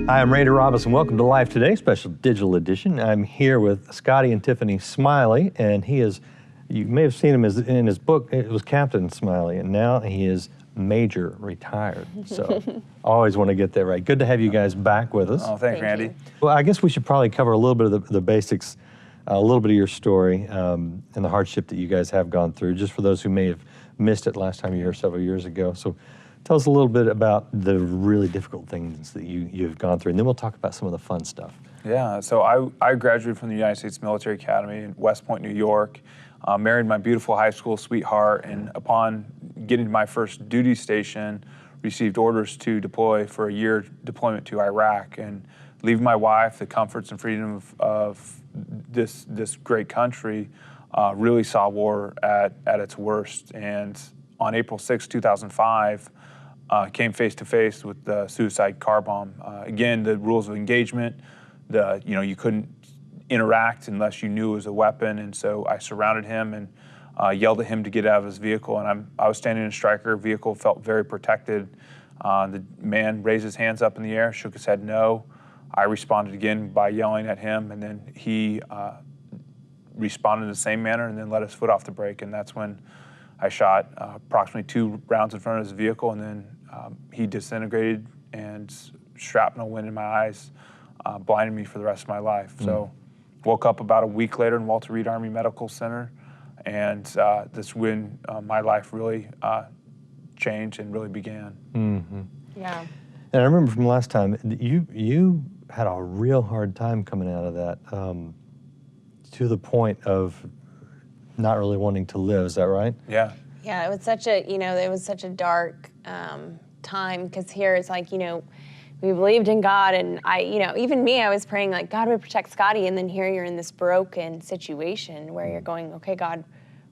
Hi, I'm Randy Robison. Welcome to Life Today, special digital edition. I'm here with Scotty and Tiffany Smiley, and he is, you may have seen him in his book, it was Captain Smiley, and now he is Major retired. So I always want to get that right. Good to have you guys back with us. Oh, thanks, Randy. Well, I guess we should probably cover a little bit of the basics, a little bit of your story and the hardship that you guys have gone through, just for those who may have missed it last time you were here several years ago. So tell us a little bit about the really difficult things that you've gone through, and then we'll talk about some of the fun stuff. Yeah, so I graduated from the United States Military Academy in West Point, New York, married my beautiful high school sweetheart, and upon getting to my first duty station, received orders to deploy for a year deployment to Iraq, and leaving my wife, the comforts and freedom of this great country, really saw war at its worst. And on April 6, 2005, came face to face with the suicide car bomb. Again, the rules of engagement, you couldn't interact unless you knew it was a weapon, and so I surrounded him and yelled at him to get out of his vehicle. And I was standing in a Stryker vehicle, felt very protected. The man raised his hands up in the air, shook his head no. I responded again by yelling at him, and then he responded in the same manner and then let his foot off the brake, and that's when I shot approximately 2 rounds in front of his vehicle, and then he disintegrated, and shrapnel went in my eyes, blinded me for the rest of my life. So woke up about a week later in Walter Reed Army Medical Center, and that's when my life really changed and really began. Mm-hmm. Yeah. And I remember from last time, you had a real hard time coming out of that, to the point of not really wanting to live. Is that right? Yeah. Yeah, it was such a dark time, because here it's like, we believed in God, and even me, I was praying like God would protect Scotty, and then here you're in this broken situation where you're going, okay, God,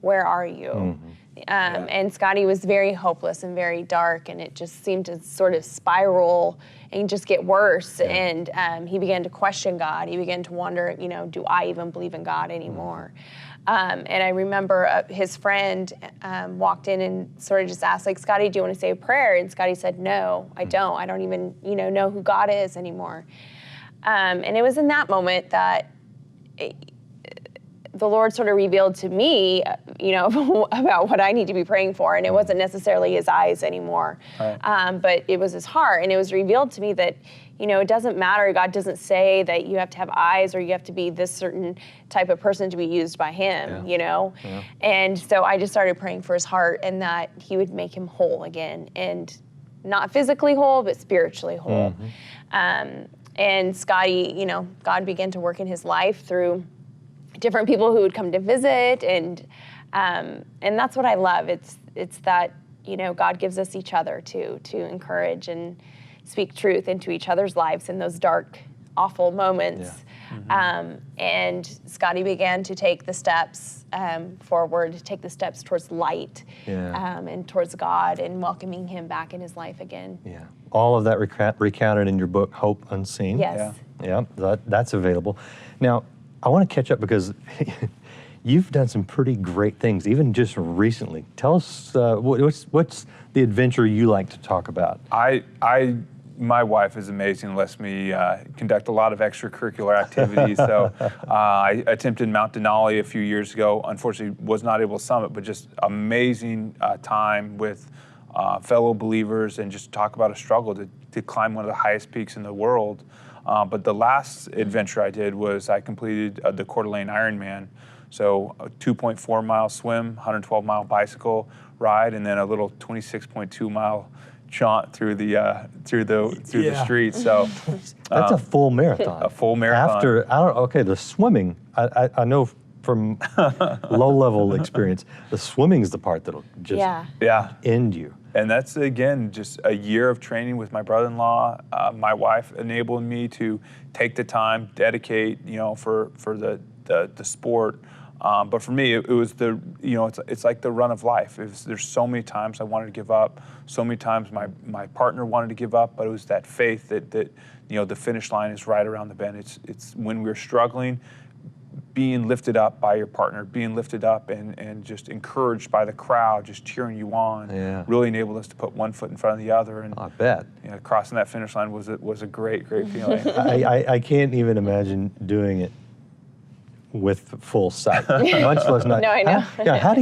where are you? Mm-hmm. And Scotty was very hopeless and very dark, and it just seemed to sort of spiral and just get worse. Yeah. And he began to question God. He began to wonder, do I even believe in God anymore? And I remember his friend walked in and sort of just asked, like, Scotty, do you want to say a prayer? And Scotty said, no, I don't. I don't even, know who God is anymore. And it was in that moment that the Lord sort of revealed to me, about what I need to be praying for. And it wasn't necessarily his eyes anymore, Right. but it was his heart. And it was revealed to me that, it doesn't matter. God doesn't say that you have to have eyes or you have to be this certain type of person to be used by him, Yeah. And so I just started praying for his heart, and that he would make him whole again, and not physically whole, but spiritually whole. Mm-hmm. And Scotty, God began to work in his life through different people who would come to visit, and that's what I love. It's that God gives us each other to encourage and speak truth into each other's lives in those dark, awful moments. Yeah. Mm-hmm. And Scotty began to take the steps forward, to take the steps towards light, and towards God, and welcoming him back in his life again. Yeah. All of that recounted in your book, Hope Unseen. Yes. Yeah, that's available. Now, I want to catch up because you've done some pretty great things, even just recently. Tell us, what's the adventure you like to talk about? My wife is amazing, lets me conduct a lot of extracurricular activities. So I attempted Mount Denali a few years ago. Unfortunately, was not able to summit, but just amazing time with fellow believers, and just talk about a struggle to climb one of the highest peaks in the world. But the last adventure I did was I completed the Coeur d'Alene Ironman. So a 2.4 mile swim, 112 mile bicycle ride, and then a little 26.2 mile jaunt through the streets. So that's a full marathon. A full marathon. The swimming, I know from low-level experience, the swimming is the part that'll just end you. And that's, again, just a year of training with my brother-in-law. My wife enabled me to take the time, dedicate, for the sport. But for me, it was it's like the run of life. There's so many times I wanted to give up, so many times my partner wanted to give up, but it was that faith that the finish line is right around the bend. It's when we're struggling, being lifted up by your partner, being lifted up and just encouraged by the crowd, just cheering you on, really enabled us to put one foot in front of the other. And I bet. Crossing that finish line was a great feeling. I can't even imagine doing it with full sight, much less not. No, I know. How do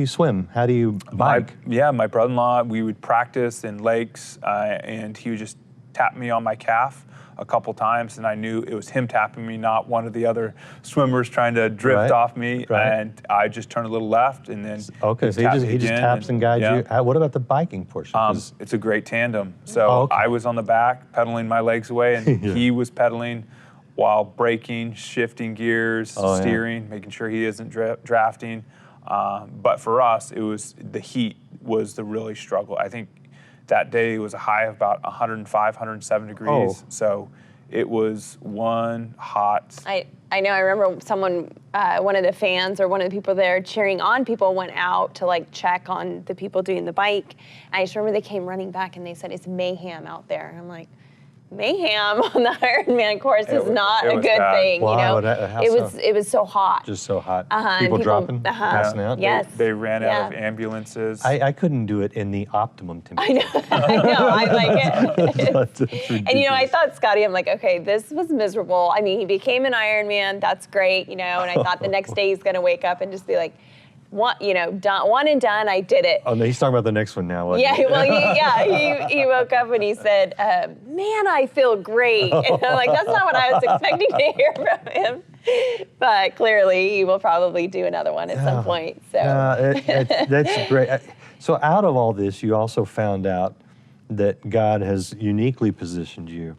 you swim? How do you bike? My brother-in-law, we would practice in lakes, and he would just tap me on my calf a couple times, and I knew it was him tapping me, not one of the other swimmers trying to drift off me. And I just turn a little left, and then so he just taps and guides you. What about the biking portion? It's a great tandem. So I was on the back pedaling my legs away, and he was pedaling while braking, shifting gears, steering, making sure he isn't drafting. But for us, it was the heat was the really struggle. I think that day was a high of about 105, 107 degrees. So it was one hot. I know. I remember someone, one of the fans or one of the people there cheering on people went out to like check on the people doing the bike. And I just remember they came running back and they said, "It's mayhem out there." And I'm like, mayhem on the Ironman course is not a good thing. Wow, it was so hot. Just so hot. People dropping, passing out. Yes. They ran out of ambulances. I couldn't do it in the optimum temperature. I know. I like it. That's ridiculous. And I thought Scotty, I'm like, okay, this was miserable. I mean, he became an Ironman. That's great, and I thought the next day he's gonna wake up and just be like, done, one and done. I did it. Oh no, he's talking about the next one now. Yeah, he woke up and he said, "Man, I feel great." And I'm like, that's not what I was expecting to hear from him. But clearly, he will probably do another one at some point. So that's great. So out of all this, you also found out that God has uniquely positioned you,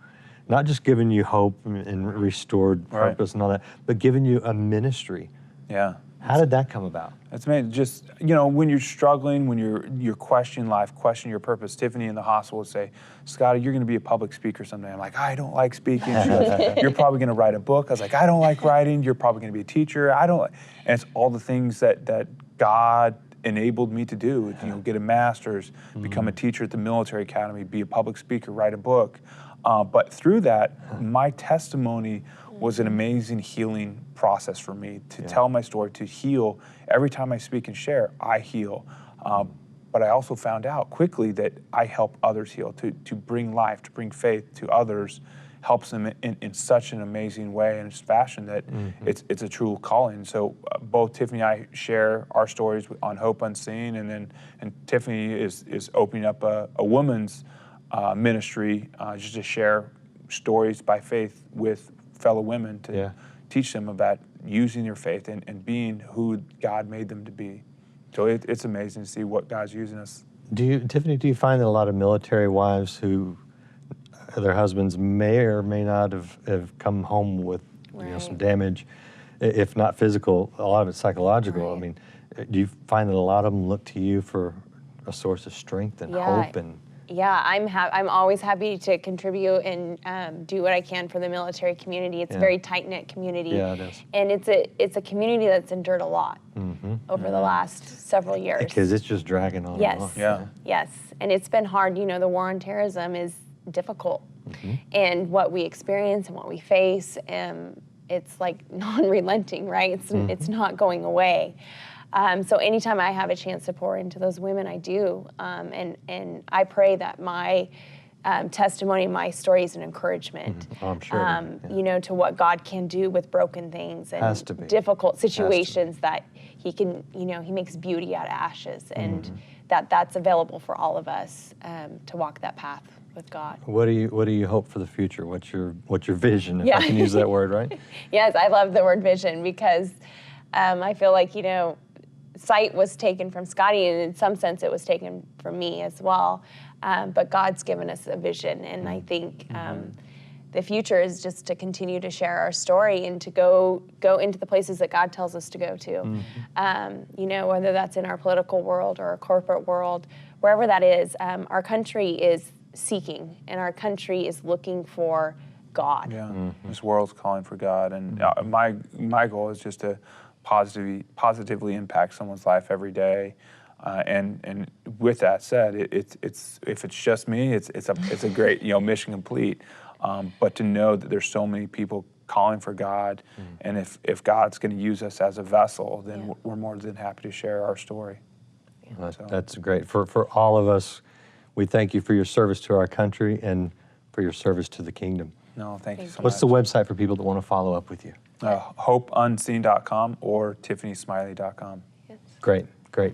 not just given you hope and restored purpose and all that, but given you a ministry. Yeah. How did that come about? It's amazing. Just, when you're struggling, when you're questioning life, questioning your purpose, Tiffany in the hospital would say, "Scotty, you're going to be a public speaker someday." I'm like, "I don't like speaking." She goes, "You're probably going to write a book." I was like, "I don't like writing." "You're probably going to be a teacher." I don't. And it's all the things that God enabled me to do. Get a master's, become a teacher at the military academy, be a public speaker, write a book. But through that, my testimony was an amazing healing process for me to tell my story, to heal. Every time I speak and share, I heal. But I also found out quickly that I help others heal, to bring life, to bring faith to others, helps them in such an amazing way and fashion that it's a true calling. So both Tiffany and I share our stories on Hope Unseen, and Tiffany is opening up a woman's ministry just to share stories by faith with fellow women to teach them about using your faith and being who God made them to be. So it's amazing to see what God's using us. Tiffany, do you find that a lot of military wives who their husbands may or may not have come home with some damage, if not physical, a lot of it's psychological? Right. I mean, do you find that a lot of them look to you for a source of strength and hope and? Yeah, I'm always happy to contribute and do what I can for the military community. It's a very tight-knit community. Yeah, it is. And it's a community that's endured a lot over the last several years. Because it's just dragging on and on. Yeah. Yes, and it's been hard. The war on terrorism is difficult. And what we experience and what we face, it's like non-relenting, right? It's not going away. So anytime I have a chance to pour into those women, I do. And I pray that my testimony, my story is an encouragement. I'm sure. To what God can do with broken things and difficult situations that He can, He makes beauty out of ashes, and that's available for all of us to walk that path with God. What do you hope for the future? What's your vision, if I can use that word, right? Yes, I love the word vision, because I feel like, sight was taken from Scotty, and in some sense it was taken from me as well. But God's given us a vision, and I think the future is just to continue to share our story and to go into the places that God tells us to go to. Whether that's in our political world or our corporate world, wherever that is, our country is seeking, and our country is looking for God. Yeah, this world's calling for God, and my goal is just to positively impact someone's life every day. And with that said, it's if it's just me, it's a great mission complete. But to know that there's so many people calling for God, and if God's going to use us as a vessel, then we're more than happy to share our story. That's great. For all of us, we thank you for your service to our country and for your service to the kingdom. No, thank you so much. What's the website for people that want to follow up with you? HopeUnseen.com or TiffanySmiley.com. Great.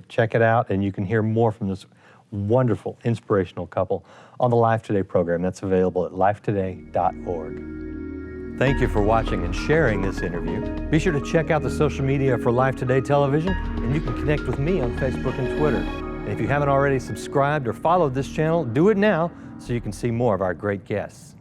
Check it out, and you can hear more from this wonderful, inspirational couple on the Life Today program. That's available at lifetoday.org. Thank you for watching and sharing this interview. Be sure to check out the social media for Life Today Television, and you can connect with me on Facebook and Twitter. And if you haven't already subscribed or followed this channel, do it now so you can see more of our great guests.